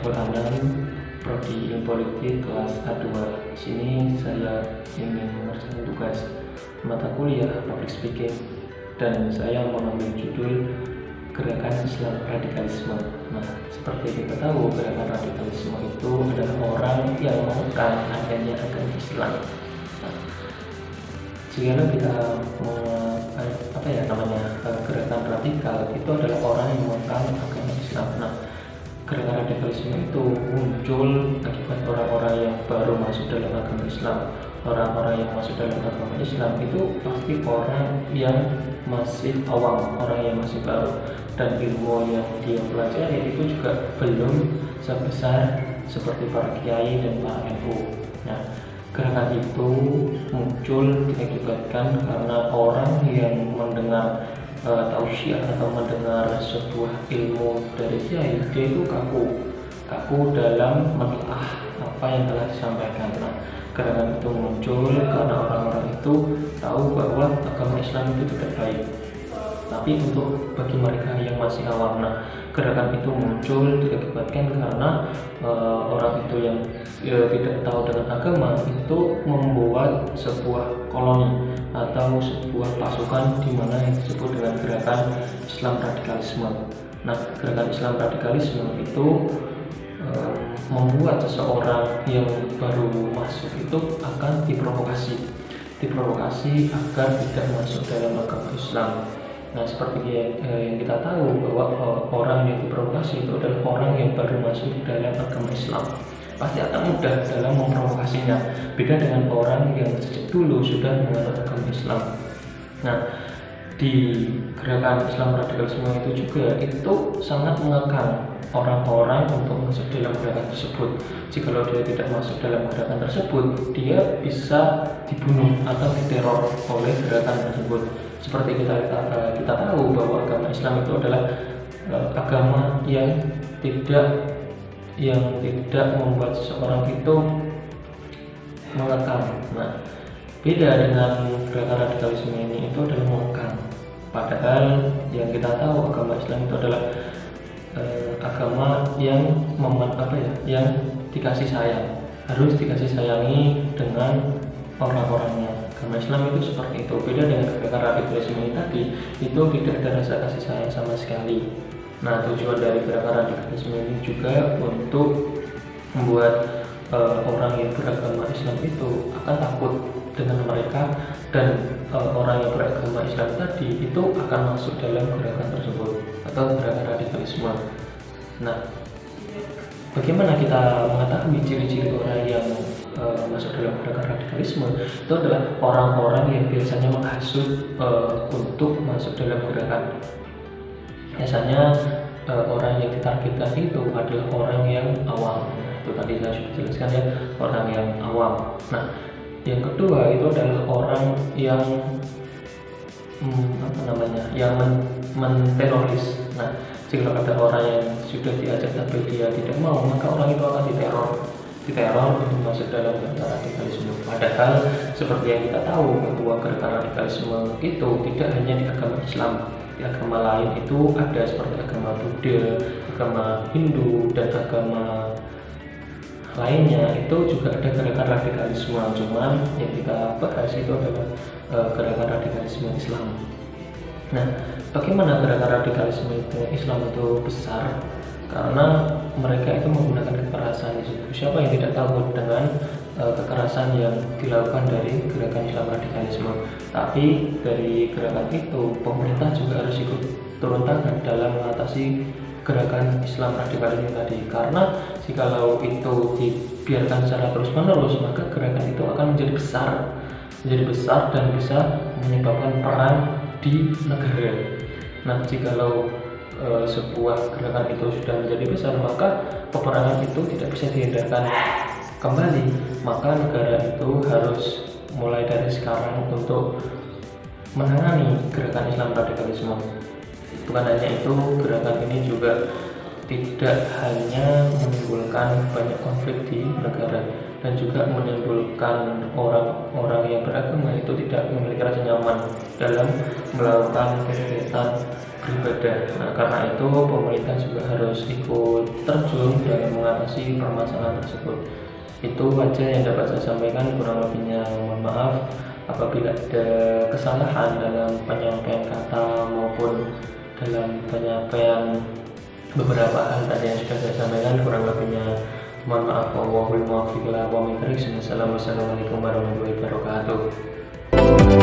Saiful Anam, Prodi Ilmu Politik kelas A2. Di sini saya ingin mengerjakan tugas mata kuliah Public Speaking dan saya mengambil judul Gerakan Islam Radikalisme. Nah, seperti kita tahu, gerakan radikalisme itu adalah orang yang mengekang adanya agama Islam. Nah, jika kita gerakan radikal itu adalah orang yang mengekang agama Islam. Nah, gerakan radikalisme itu muncul akibat orang-orang yang baru masuk dalam agama Islam. Orang-orang yang masuk dalam agama Islam itu pasti orang yang masih awam, orang yang masih baru, dan ilmu yang dia pelajari itu juga belum sebesar seperti para kiai dan para NU. Nah, gerakan itu muncul diakibatkan karena orang yang mendengar tausiah atau mendengar sebuah ilmu dari kiai, dia itu kaku dalam menelaah apa yang telah disampaikan. Nah, gerakan itu muncul karena orang-orang itu tahu bahwa agama Islam itu tidak baik. Tapi untuk bagi mereka yang masih awam, nah, gerakan itu muncul diakibatkan karena orang itu yang tidak tahu dengan agama itu membuat sebuah koloni atau sebuah pasukan di mana yang disebut dengan gerakan Islam radikalisme. Nah, gerakan Islam radikalisme itu membuat seseorang yang baru masuk itu akan diprovokasi agar tidak masuk dalam agama Islam. Nah, seperti yang kita tahu bahwa orang yang diprovokasi itu adalah orang yang baru masuk dalam agama Islam, pasti akan mudah dalam memprovokasinya. Beda dengan orang yang sejak dulu sudah menganut agama Islam. Nah, di gerakan Islam radikalisme itu juga itu sangat mengekang orang-orang untuk masuk dalam gerakan tersebut. Jika dia tidak masuk dalam gerakan tersebut, dia bisa dibunuh atau diteror oleh gerakan tersebut. Seperti kita tahu bahwa agama Islam itu adalah agama yang tidak membuat seseorang itu mengekang. Nah, beda dengan gerakan radikalisme ini, itu adalah mengekang. Padahal yang kita tahu agama Islam itu adalah agama yang yang dikasih sayang, harus dikasih sayangi dengan orang-orangnya. Agama Islam itu seperti itu. Beda dengan gerakan radikalisme ini tadi, itu tidak ada rasa kasih sayang sama sekali. Nah, tujuan dari gerakan radikalisme ini juga untuk membuat orang yang beragama Islam itu akan takut dengan mereka, dan orang yang beragama Islam tadi itu akan masuk dalam gerakan tersebut atau gerakan radikalisme. Nah, bagaimana kita mengetahui ciri-ciri orang yang masuk dalam gerakan radikalisme? Itu adalah orang-orang yang biasanya menghasut untuk masuk dalam gerakan. Biasanya orang yang ditargetkan itu adalah orang yang awam. Itu tadi saya sudah jelaskan ya, orang yang awam. Nah, yang kedua itu adalah orang yang yang menteroris. Nah, jika ada orang yang sudah diajak tapi dia tidak mau, maka orang itu akan diteror untuk masuk dalam gerakan radikalisme. Padahal seperti yang kita tahu bahwa gerakan radikalisme itu tidak hanya di agama Islam, di agama lain itu ada, seperti agama Buddha, agama Hindu, dan agama lainnya itu juga ada gerakan radikalisme. Cuman yang kita bahas itu adalah gerakan radikalisme Islam. Nah, bagaimana gerakan radikalisme Islam itu besar? Karena mereka itu menggunakan kekerasan. Siapa yang tidak takut dengan kekerasan yang dilakukan dari gerakan Islam radikalisme? Tapi dari gerakan itu pemerintah juga harus ikut turun tangan dalam mengatasi gerakan Islam radikalisme tadi. Karena jikalau itu dibiarkan secara terus-menerus, maka gerakan itu akan menjadi besar dan bisa menyebabkan perang di negara. Nah, jikalau sebuah gerakan itu sudah menjadi besar, maka peperangan itu tidak bisa dihindarkan kembali. Maka negara itu harus mulai dari sekarang untuk menangani gerakan Islam radikalisme. Bukan hanya itu, gerakan ini juga tidak hanya menimbulkan banyak konflik di negara, dan juga menimbulkan orang-orang yang beragama itu tidak memiliki rasa nyaman dalam melakukan kegiatan beribadah. Nah, karena itu pemerintah juga harus ikut terjun dalam mengatasi permasalahan tersebut. Itu aja yang dapat saya sampaikan, kurang lebihnya mohon maaf apabila ada kesalahan dalam penyampaian kata maupun dalam penyampaian beberapa hal tadi yang sudah saya sampaikan, kurang lebihnya mohon maaf. Wallahul muwaffiq ila aqwamit thoriq. Wassalamualaikum warahmatullahi wabarakatuh.